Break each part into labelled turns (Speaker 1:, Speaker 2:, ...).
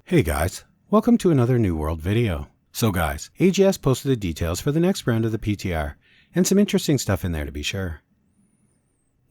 Speaker 1: Hey guys, welcome to another New World video. So guys, AGS posted the details for the next round of the PTR, and some interesting stuff in there to be sure.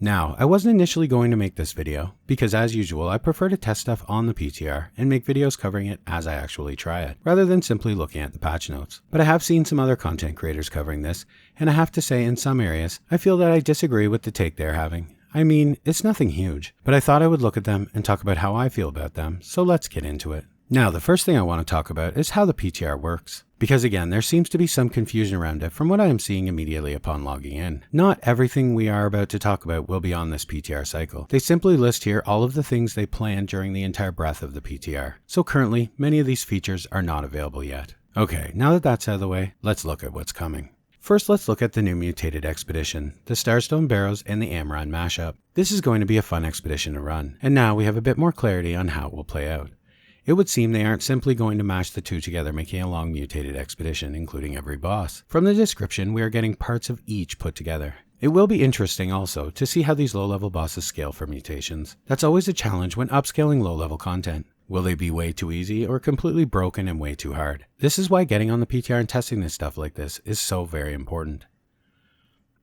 Speaker 1: Now, I wasn't initially going to make this video, because as usual I prefer to test stuff on the PTR and make videos covering it as I actually try it, rather than simply looking at the patch notes. But I have seen some other content creators covering this, and I have to say in some areas, I feel that I disagree with the take they're having. I mean, it's nothing huge, but I thought I would look at them and talk about how I feel about them, so let's get into it. Now, the first thing I want to talk about is how the PTR works. Because again, there seems to be some confusion around it from what I am seeing immediately upon logging in. Not everything we are about to talk about will be on this PTR cycle. They simply list here all of the things they planned during the entire breadth of the PTR. So currently, many of these features are not available yet. Okay, now that that's out of the way, let's look at what's coming. First, let's look at the new mutated expedition, the Starstone Barrows and the Amrine mashup. This is going to be a fun expedition to run, and now we have a bit more clarity on how it will play out. It would seem they aren't simply going to mash the two together, making a long mutated expedition, including every boss. From the description, we are getting parts of each put together. It will be interesting also to see how these low-level bosses scale for mutations. That's always a challenge when upscaling low-level content. Will they be way too easy or completely broken and way too hard? This is why getting on the PTR and testing this stuff like this is so very important.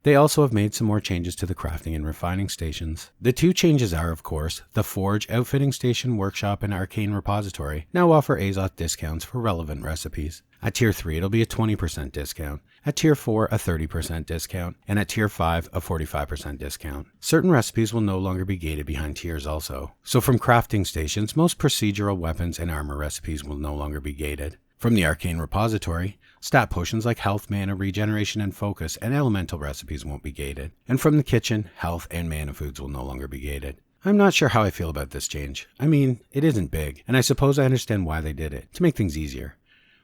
Speaker 1: They also have made some more changes to the crafting and refining stations. The two changes are, of course, the Forge, Outfitting Station, Workshop, and Arcane Repository now offer Azoth discounts for relevant recipes. At Tier 3 it'll be a 20% discount, at Tier 4 a 30% discount, and at Tier 5 a 45% discount. Certain recipes will no longer be gated behind tiers also. So from crafting stations, most procedural weapons and armor recipes will no longer be gated. From the Arcane Repository, stat potions like health, mana, regeneration, and focus, and elemental recipes won't be gated. And from the kitchen, health and mana foods will no longer be gated. I'm not sure how I feel about this change. I mean, it isn't big, and I suppose I understand why they did it, to make things easier.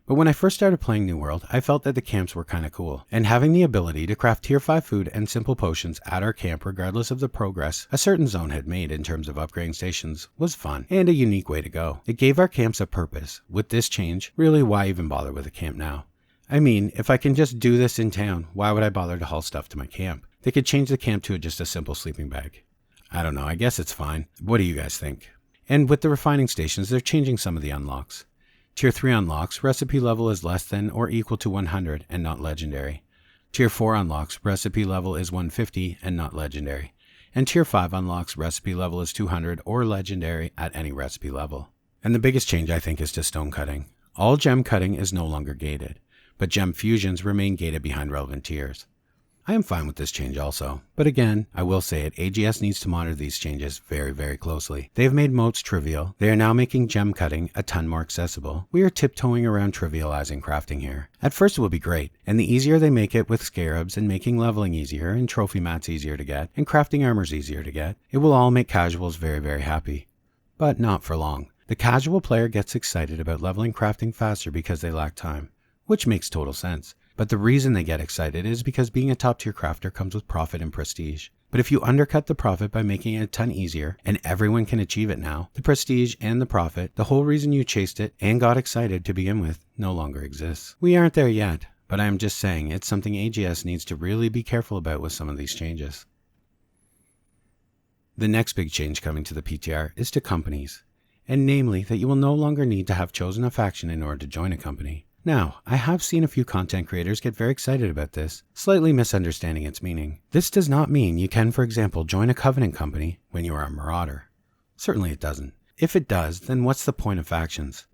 Speaker 1: But when I first started playing New World, I felt that the camps were kinda cool, and having the ability to craft Tier 5 food and simple potions at our camp regardless of the progress a certain zone had made in terms of upgrading stations was fun, and a unique way to go. It gave our camps a purpose. With this change, really why even bother with a camp now? I mean, if I can just do this in town, why would I bother to haul stuff to my camp? They could change the camp to just a simple sleeping bag. I don't know, I guess it's fine. What do you guys think? And with the refining stations, they're changing some of the unlocks. Tier 3 unlocks, recipe level is less than or equal to 100 and not legendary. Tier 4 unlocks, recipe level is 150 and not legendary. And Tier 5 unlocks, recipe level is 200 or legendary at any recipe level. And the biggest change I think is to stone cutting. All gem cutting is no longer gated, but gem fusions remain gated behind relevant tiers. I am fine with this change also, but again, I will say it, AGS needs to monitor these changes very, very closely. They have made moats trivial. They are now making gem cutting a ton more accessible. We are tiptoeing around trivializing crafting here. At first it will be great, and the easier they make it with scarabs and making leveling easier and trophy mats easier to get and crafting armors easier to get, it will all make casuals very, very happy. But not for long. The casual player gets excited about leveling crafting faster because they lack time, which makes total sense. But the reason they get excited is because being a top tier crafter comes with profit and prestige. But if you undercut the profit by making it a ton easier, and everyone can achieve it now, the prestige and the profit, the whole reason you chased it and got excited to begin with, no longer exists. We aren't there yet, but I am just saying it's something AGS needs to really be careful about with some of these changes. The next big change coming to the PTR is to companies, and namely that you will no longer need to have chosen a faction in order to join a company. Now, I have seen a few content creators get very excited about this, slightly misunderstanding its meaning. This does not mean you can, for example, join a Covenant company when you are a Marauder. Certainly it doesn't. If it does, then what's the point of factions?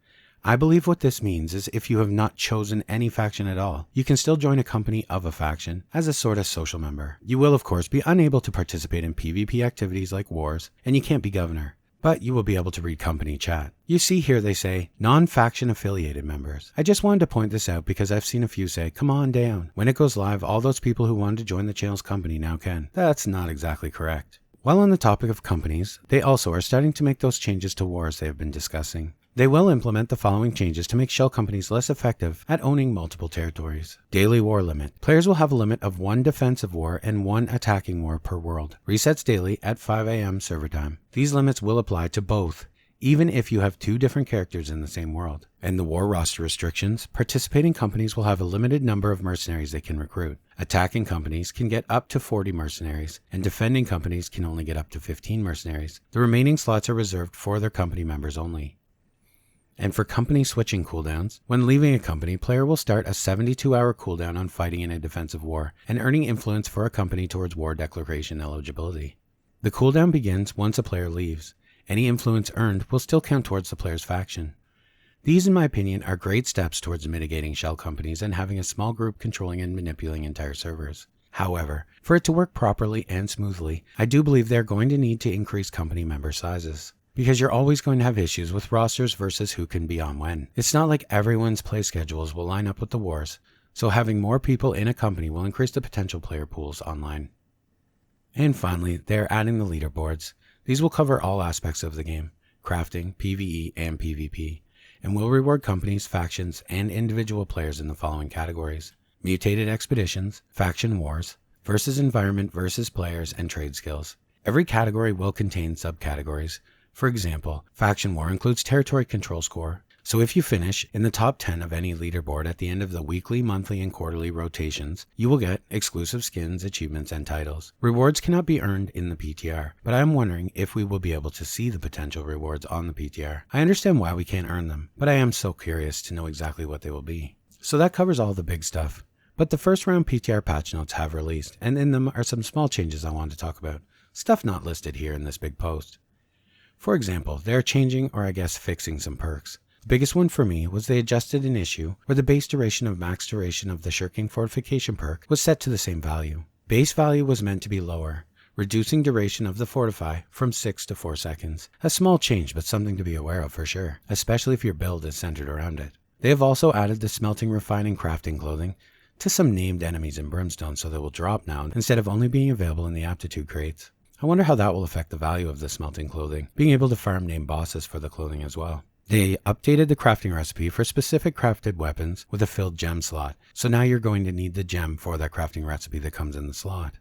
Speaker 1: I believe what this means is if you have not chosen any faction at all, you can still join a company of a faction as a sort of social member. You will, of course, be unable to participate in PvP activities like wars, and you can't be governor. But you will be able to read company chat. You see here they say, non-faction affiliated members. I just wanted to point this out because I've seen a few say, come on down. When it goes live, all those people who wanted to join the channel's company now can. That's not exactly correct. While on the topic of companies, they also are starting to make those changes to wars they have been discussing. They will implement the following changes to make shell companies less effective at owning multiple territories. Daily war limit. Players will have a limit of 1 defensive war and 1 attacking war per world. Resets daily at 5 AM server time. These limits will apply to both, even if you have 2 different characters in the same world. And the war roster restrictions. Participating companies will have a limited number of mercenaries they can recruit. Attacking companies can get up to 40 mercenaries, and defending companies can only get up to 15 mercenaries. The remaining slots are reserved for their company members only. And for company switching cooldowns, when leaving a company, player will start a 72-hour cooldown on fighting in a defensive war and earning influence for a company towards war declaration eligibility. The cooldown begins once a player leaves. Any influence earned will still count towards the player's faction. These, in my opinion, are great steps towards mitigating shell companies and having a small group controlling and manipulating entire servers. However, for it to work properly and smoothly, I do believe they're going to need to increase company member sizes. Because you're always going to have issues with rosters versus who can be on when. It's not like everyone's play schedules will line up with the wars, so having more people in a company will increase the potential player pools online. And finally, they're adding the leaderboards. These will cover all aspects of the game, crafting, PvE, and PvP, and will reward companies, factions, and individual players in the following categories: mutated expeditions, faction wars, versus environment versus players, and trade skills. Every category will contain subcategories. For example, faction war includes territory control score, so if you finish in the top 10 of any leaderboard at the end of the weekly, monthly, and quarterly rotations, you will get exclusive skins, achievements, and titles. Rewards cannot be earned in the PTR, but I am wondering if we will be able to see the potential rewards on the PTR. I understand why we can't earn them, but I am so curious to know exactly what they will be. So that covers all the big stuff. But the first round PTR patch notes have released, and in them are some small changes I want to talk about. Stuff not listed here in this big post. For example, they're changing, or I guess fixing, some perks. The biggest one for me was they adjusted an issue where the base duration of max duration of the shirking fortification perk was set to the same value. Base value was meant to be lower, reducing duration of the fortify from 6 to 4 seconds. A small change, but something to be aware of for sure, especially if your build is centered around it. They have also added the smelting, refining, crafting clothing to some named enemies in Brimstone, so they will drop now instead of only being available in the aptitude crates. I wonder how that will affect the value of the smelting clothing, being able to farm named bosses for the clothing as well. They updated the crafting recipe for specific crafted weapons with a filled gem slot, so now you're going to need the gem for that crafting recipe that comes in the slot.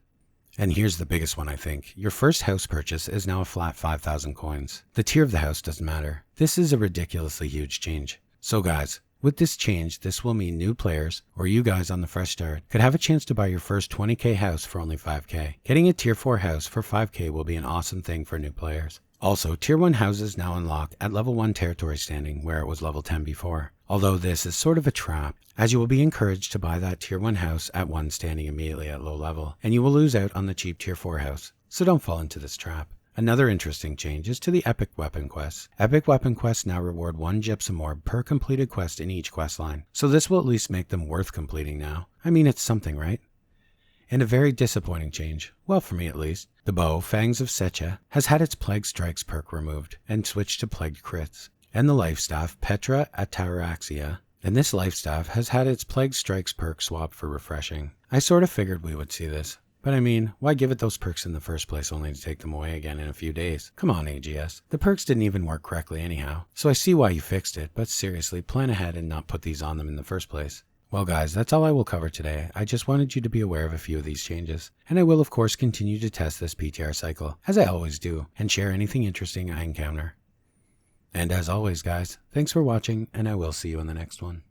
Speaker 1: And here's the biggest one, I think. Your first house purchase is now a flat 5,000 coins. The tier of the house doesn't matter. This is a ridiculously huge change. So guys, with this change, this will mean new players, or you guys on the fresh start, could have a chance to buy your first 20k house for only 5k. Getting a tier 4 house for 5k will be an awesome thing for new players. Also, tier 1 houses now unlock at level 1 territory standing, where it was level 10 before. Although this is sort of a trap, as you will be encouraged to buy that tier 1 house at 1 standing immediately at low level, and you will lose out on the cheap tier 4 house, so don't fall into this trap. Another interesting change is to the epic weapon quests. Epic weapon quests now reward 1 gypsum orb per completed quest in each quest line, so this will at least make them worth completing now. I mean, it's something, right? And a very disappointing change, well for me at least. The bow, Fangs of Secha, has had its Plague Strikes perk removed and switched to Plagued Crits. And the life staff, Petra Ataraxia, and this life staff has had its Plague Strikes perk swapped for Refreshing. I sort of figured we would see this. But I mean, why give it those perks in the first place only to take them away again in a few days? Come on, AGS. The perks didn't even work correctly anyhow. So I see why you fixed it, but seriously, plan ahead and not put these on them in the first place. Well guys, that's all I will cover today. I just wanted you to be aware of a few of these changes. And I will of course continue to test this PTR cycle, as I always do, and share anything interesting I encounter. And as always guys, thanks for watching, and I will see you in the next one.